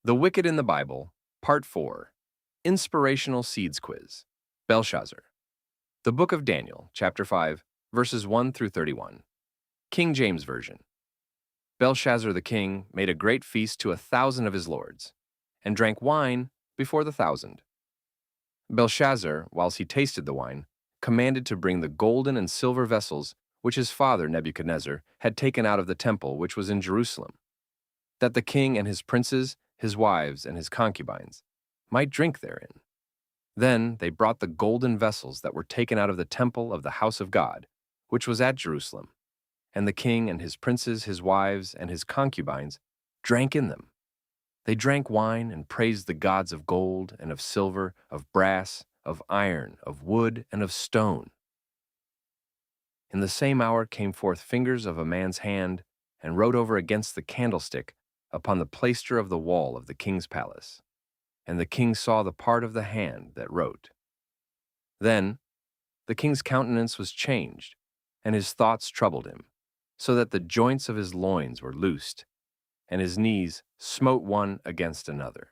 The Wicked in the Bible, Part 4, Inspirational Seeds Quiz, Belshazzar. The Book of Daniel, Chapter 5, verses 1 through 31. King James Version. Belshazzar the king made a great feast to 1,000 of his lords, and drank wine before the 1,000. Belshazzar, whilst he tasted the wine, commanded to bring the golden and silver vessels which his father Nebuchadnezzar had taken out of the temple which was in Jerusalem, that the king and his princes, his wives, and his concubines might drink therein. Then they brought the golden vessels that were taken out of the temple of the house of God, which was at Jerusalem, and the king and his princes, his wives, and his concubines drank in them. They drank wine and praised the gods of gold and of silver, of brass, of iron, of wood, and of stone. In the same hour came forth fingers of a man's hand, and wrote over against the candlestick upon the plaister of the wall of the king's palace. And the king saw the part of the hand that wrote. Then the king's countenance was changed, and his thoughts troubled him, so that the joints of his loins were loosed, and his knees smote one against another.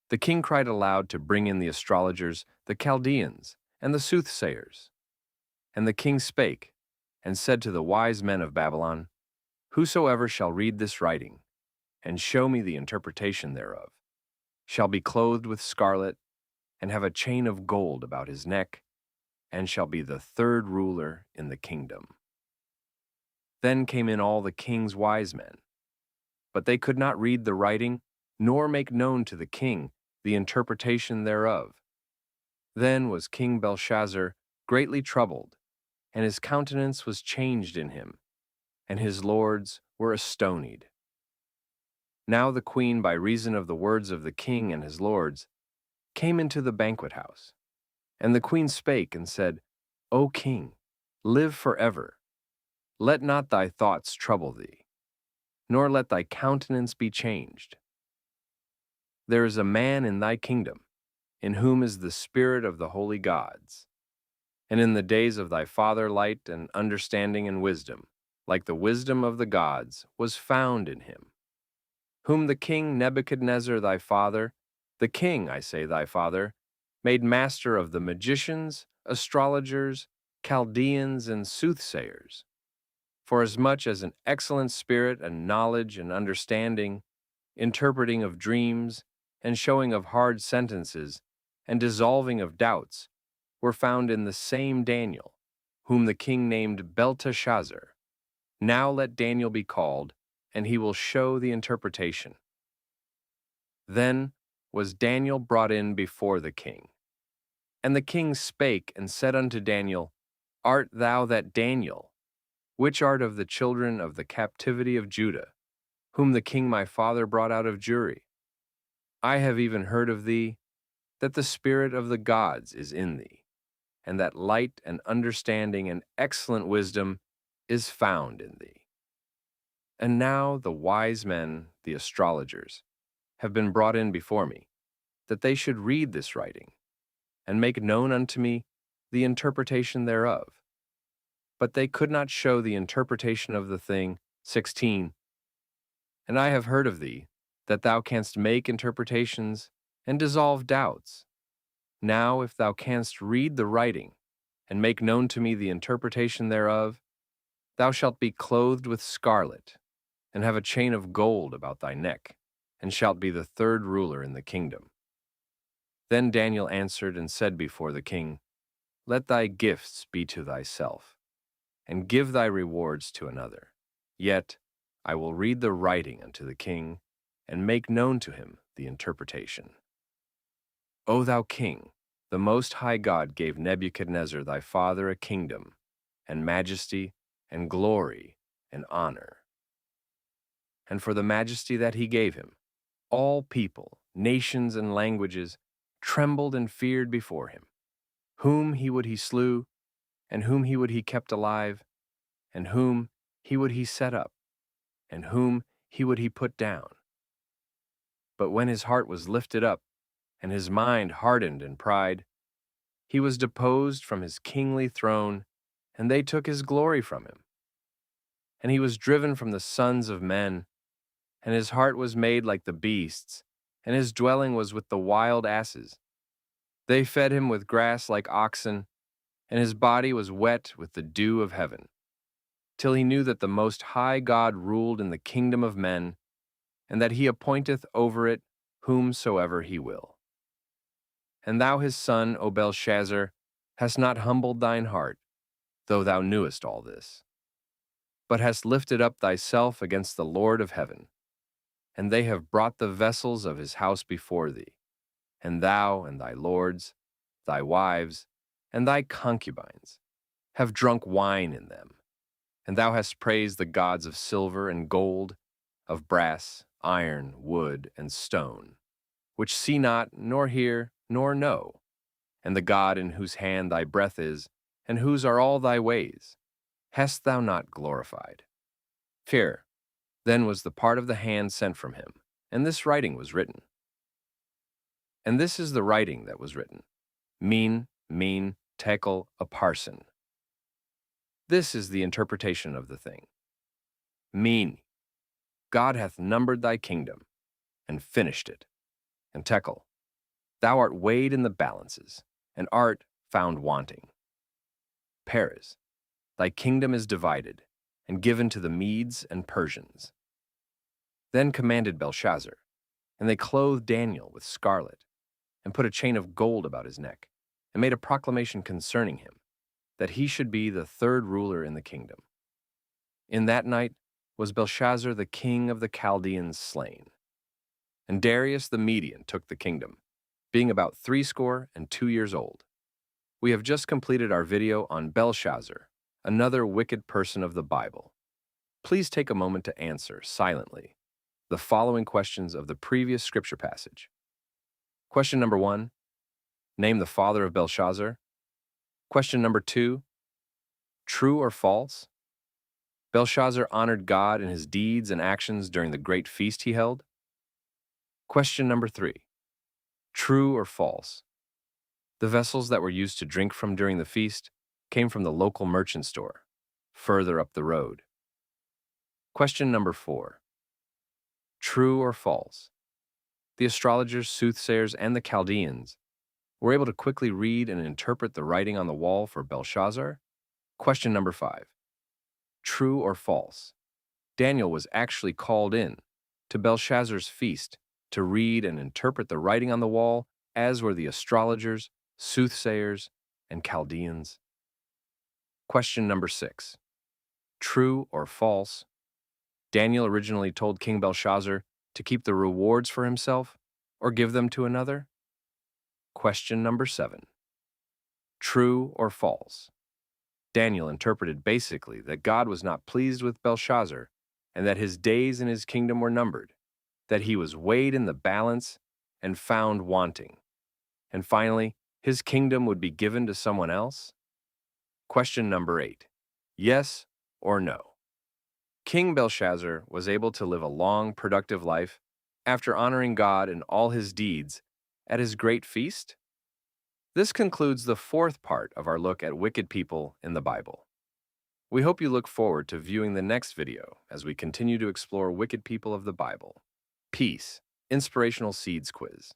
The king cried aloud to bring in the astrologers, the Chaldeans, and the soothsayers. And the king spake, and said to the wise men of Babylon, Whosoever shall read this writing, and show me the interpretation thereof, shall be clothed with scarlet, and have a chain of gold about his neck, and shall be the third ruler in the kingdom. Then came in all the king's wise men, but they could not read the writing, nor make known to the king the interpretation thereof. Then was King Belshazzar greatly troubled, and his countenance was changed in him, and his lords were astonied. Now the queen, by reason of the words of the king and his lords, came into the banquet house. And the queen spake and said, O king, live forever. Let not thy thoughts trouble thee, nor let thy countenance be changed. There is a man in thy kingdom, in whom is the spirit of the holy gods. And in the days of thy father light and understanding and wisdom, like the wisdom of the gods, was found in him, whom the king Nebuchadnezzar thy father, the king, I say thy father, made master of the magicians, astrologers, Chaldeans, and soothsayers. Forasmuch as an excellent spirit and knowledge and understanding, interpreting of dreams, and showing of hard sentences, and dissolving of doubts, were found in the same Daniel, whom the king named Belteshazzar. Now let Daniel be called, and he will show the interpretation. Then was Daniel brought in before the king. And the king spake and said unto Daniel, Art thou that Daniel, which art of the children of the captivity of Judah, whom the king my father brought out of Jewry? I have even heard of thee, that the spirit of the gods is in thee, and that light and understanding and excellent wisdom is found in thee. And now the wise men, the astrologers, have been brought in before me, that they should read this writing, and make known unto me the interpretation thereof. But they could not show the interpretation of the thing. 16. And I have heard of thee, that thou canst make interpretations and dissolve doubts. Now if thou canst read the writing, and make known to me the interpretation thereof, thou shalt be clothed with scarlet, and have a chain of gold about thy neck, and shalt be the third ruler in the kingdom. Then Daniel answered and said before the king, Let thy gifts be to thyself, and give thy rewards to another. Yet I will read the writing unto the king, and make known to him the interpretation. O thou king, the Most High God gave Nebuchadnezzar thy father a kingdom, and majesty, and glory, and honor. And for the majesty that he gave him, all people, nations, and languages trembled and feared before him. Whom he would he slew, and whom he would he kept alive, and whom he would he set up, and whom he would he put down. But when his heart was lifted up, and his mind hardened in pride, he was deposed from his kingly throne, and they took his glory from him. And he was driven from the sons of men, and his heart was made like the beasts, and his dwelling was with the wild asses. They fed him with grass like oxen, and his body was wet with the dew of heaven, till he knew that the Most High God ruled in the kingdom of men, and that he appointeth over it whomsoever he will. And thou his son, O Belshazzar, hast not humbled thine heart, though thou knewest all this, but hast lifted up thyself against the Lord of heaven, and they have brought the vessels of his house before thee, and thou and thy lords, thy wives, and thy concubines have drunk wine in them, and thou hast praised the gods of silver and gold, of brass, iron, wood, and stone, which see not, nor hear, nor know, and the God in whose hand thy breath is, and whose are all thy ways, hast thou not glorified? Fear, then was the part of the hand sent from him, and this writing was written. And this is the writing that was written: Min, tekel, upharsin. This is the interpretation of the thing. Min, God hath numbered thy kingdom, and finished it. And tekel, thou art weighed in the balances, and art found wanting. Peres, thy kingdom is divided, and given to the Medes and Persians. Then commanded Belshazzar, and they clothed Daniel with scarlet, and put a chain of gold about his neck, and made a proclamation concerning him, that he should be the third ruler in the kingdom. In that night was Belshazzar the king of the Chaldeans slain. And Darius the Median took the kingdom, being about 62 years old. We have just completed our video on Belshazzar, another wicked person of the Bible. Please take a moment to answer, silently, the following questions of the previous scripture passage. Question number 1, name the father of Belshazzar. Question number 2, true or false? Belshazzar honored God in his deeds and actions during the great feast he held. Question number 3, true or false? The vessels that were used to drink from during the feast came from the local merchant store, further up the road. Question number 4, true or false? The astrologers, soothsayers, and the Chaldeans were able to quickly read and interpret the writing on the wall for Belshazzar. Question number 5, true or false? Daniel was actually called in to Belshazzar's feast to read and interpret the writing on the wall, as were the astrologers, soothsayers, and Chaldeans. Question number 6, true or false? Daniel originally told King Belshazzar to keep the rewards for himself or give them to another. Question number 7, true or false? Daniel interpreted basically that God was not pleased with Belshazzar and that his days in his kingdom were numbered, that he was weighed in the balance and found wanting, and finally, his kingdom would be given to someone else. Question number 8, yes or no? King Belshazzar was able to live a long, productive life after honoring God in all his deeds at his great feast? This concludes the 4th part of our look at wicked people in the Bible. We hope you look forward to viewing the next video as we continue to explore wicked people of the Bible. Peace. Inspirational Seeds Quiz.